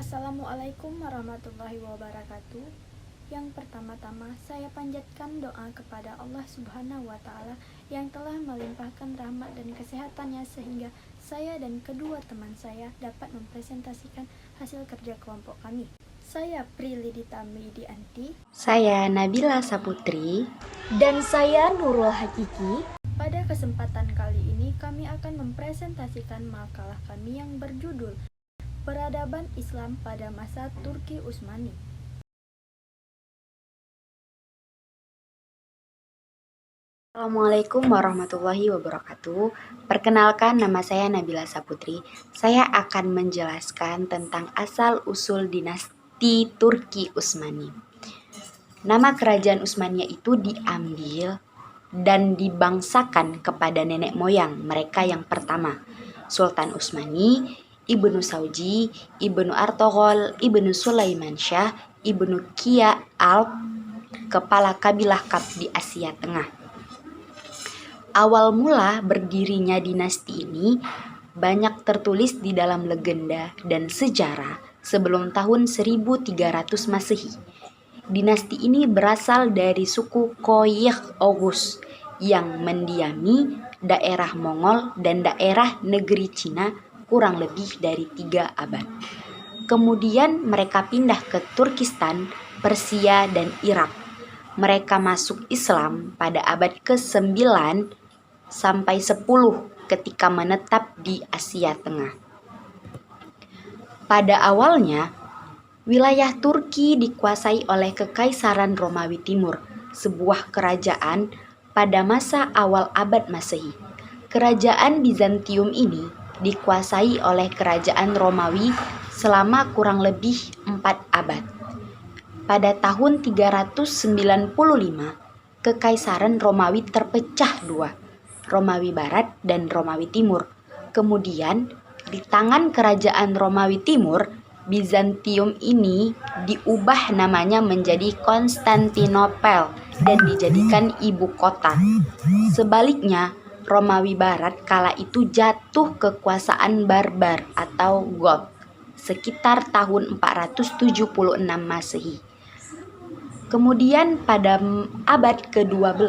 Assalamualaikum warahmatullahi wabarakatuh. Yang pertama-tama saya panjatkan doa kepada Allah Subhanahu wa Ta'ala yang telah melimpahkan rahmat dan kesehatannya sehingga saya dan kedua teman saya dapat mempresentasikan hasil kerja kelompok kami. Saya Prilly Dianti. Saya Nabila Saputri. Dan saya Nurul Hakiki. Pada kesempatan kali ini kami akan mempresentasikan makalah kami yang berjudul Peradaban Islam pada Masa Turki Utsmani. Assalamualaikum warahmatullahi wabarakatuh. Perkenalkan, nama saya Nabila Saputri. Saya akan menjelaskan tentang asal-usul dinasti Turki Utsmani. Nama kerajaan Utsmaniyah itu diambil dan dibangsakan kepada nenek moyang mereka yang pertama, Sultan Utsmani, Ibnu Sauji, Ibnu Artogol, Ibnu Sulaiman Syah, Ibnu Kia Alp, kepala kabilah Kap di Asia Tengah. Awal mula berdirinya dinasti ini banyak tertulis di dalam legenda dan sejarah sebelum tahun 1300 Masehi. Dinasti ini berasal dari suku Koyikh Oghuz yang mendiami daerah Mongol dan daerah negeri Cina kurang lebih dari 3 abad. Kemudian mereka pindah ke Turkistan, Persia, dan Irak. Mereka masuk Islam pada abad ke-9 sampai 10 ketika menetap di Asia Tengah. Pada awalnya, wilayah Turki dikuasai oleh Kekaisaran Romawi Timur, sebuah kerajaan pada masa awal abad Masehi. Kerajaan Bizantium ini dikuasai oleh kerajaan Romawi selama kurang lebih 4 abad. Pada tahun 395, Kekaisaran Romawi terpecah 2, Romawi Barat dan Romawi Timur. Kemudian, di tangan kerajaan Romawi Timur, Bizantium ini diubah namanya menjadi Konstantinopel dan dijadikan ibu kota. Sebaliknya, Romawi Barat kala itu jatuh kekuasaan Barbar atau Goth sekitar tahun 476 Masehi. Kemudian pada abad ke-12,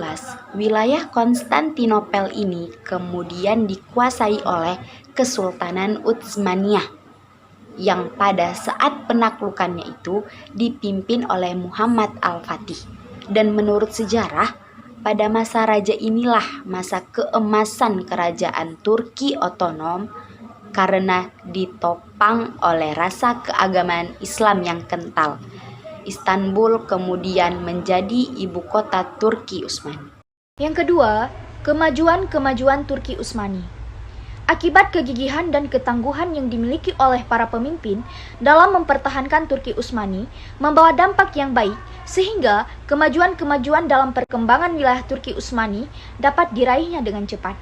wilayah Konstantinopel ini kemudian dikuasai oleh Kesultanan Utsmaniyah yang pada saat penaklukannya itu dipimpin oleh Muhammad Al-Fatih. Dan menurut sejarah, pada masa raja inilah masa keemasan kerajaan Turki otonom karena ditopang oleh rasa keagamaan Islam yang kental. Istanbul kemudian menjadi ibu kota Turki Utsmani. Yang kedua, kemajuan Turki Utsmani. Akibat kegigihan dan ketangguhan yang dimiliki oleh para pemimpin dalam mempertahankan Turki Utsmani membawa dampak yang baik sehingga kemajuan dalam perkembangan wilayah Turki Utsmani dapat diraihnya dengan cepat.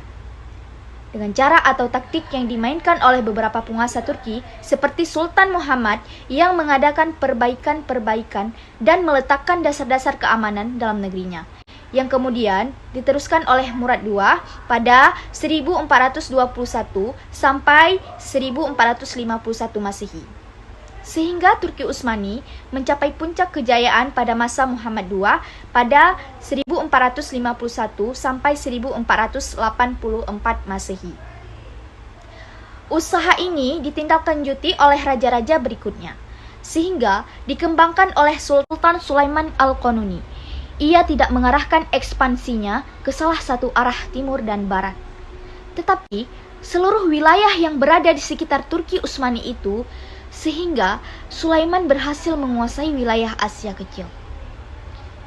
Dengan cara atau taktik yang dimainkan oleh beberapa penguasa Turki seperti Sultan Muhammad yang mengadakan perbaikan-perbaikan dan meletakkan dasar-dasar keamanan dalam negerinya, yang kemudian diteruskan oleh Murad II pada 1421 sampai 1451 Masehi. Sehingga Turki Utsmani mencapai puncak kejayaan pada masa Muhammad II pada 1451 sampai 1484 Masehi. Usaha ini ditindaklanjuti oleh raja-raja berikutnya, sehingga dikembangkan oleh Sultan Sulaiman Al-Qanuni. Ia tidak mengarahkan ekspansinya ke salah satu arah timur dan barat, tetapi seluruh wilayah yang berada di sekitar Turki Utsmani itu, sehingga Sulaiman berhasil menguasai wilayah Asia Kecil.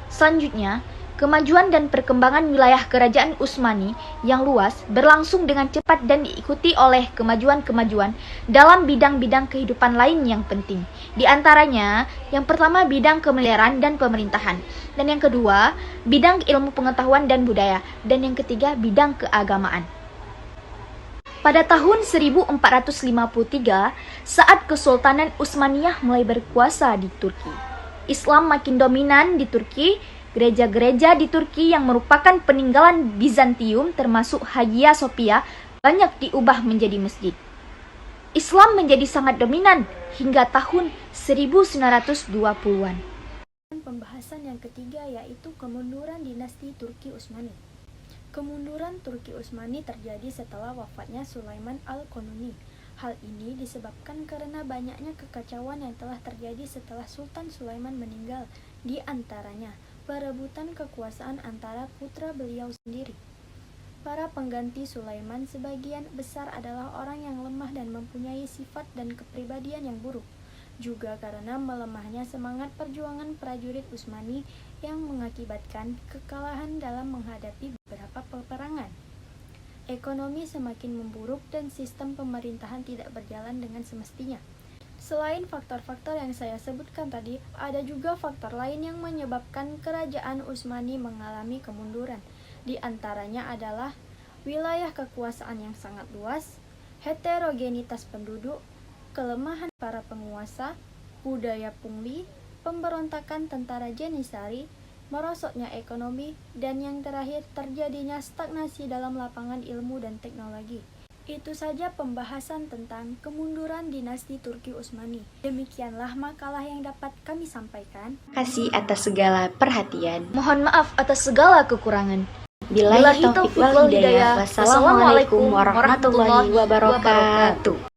Selanjutnya, kemajuan dan perkembangan wilayah kerajaan Utsmani yang luas berlangsung dengan cepat dan diikuti oleh kemajuan-kemajuan dalam bidang-bidang kehidupan lain yang penting. Di antaranya, yang pertama bidang kemiliaran dan pemerintahan, dan yang kedua bidang ilmu pengetahuan dan budaya, dan yang ketiga bidang keagamaan. Pada tahun 1453, saat Kesultanan Utsmaniyah mulai berkuasa di Turki, Islam makin dominan di Turki. Gereja-gereja di Turki yang merupakan peninggalan Bizantium termasuk Hagia Sophia banyak diubah menjadi masjid. Islam menjadi sangat dominan hingga tahun 1920-an. Pembahasan yang ketiga yaitu kemunduran dinasti Turki Utsmani. Kemunduran Turki Utsmani terjadi setelah wafatnya Sulaiman Al-Qanuni. Hal ini disebabkan karena banyaknya kekacauan yang telah terjadi setelah Sultan Sulaiman meninggal, di antaranya perebutan kekuasaan antara putra beliau sendiri. Para pengganti Sulaiman sebagian besar adalah orang yang lemah dan mempunyai sifat dan kepribadian yang buruk. Juga karena melemahnya semangat perjuangan prajurit Utsmani yang mengakibatkan kekalahan dalam menghadapi beberapa peperangan. Ekonomi semakin memburuk dan sistem pemerintahan tidak berjalan dengan semestinya. Selain faktor-faktor yang saya sebutkan tadi, ada juga faktor lain yang menyebabkan kerajaan Utsmani mengalami kemunduran. Di antaranya adalah wilayah kekuasaan yang sangat luas, heterogenitas penduduk, kelemahan para penguasa, budaya pungli, pemberontakan tentara Janisari, merosotnya ekonomi, dan yang terakhir terjadinya stagnasi dalam lapangan ilmu dan teknologi. Itu saja pembahasan tentang kemunduran dinasti Turki Utsmani. Demikianlah makalah yang dapat kami sampaikan. Kasih atas segala perhatian. Mohon maaf atas segala kekurangan. Billahi taufiq wal hidayah. Wassalamualaikum warahmatullahi wabarakatuh.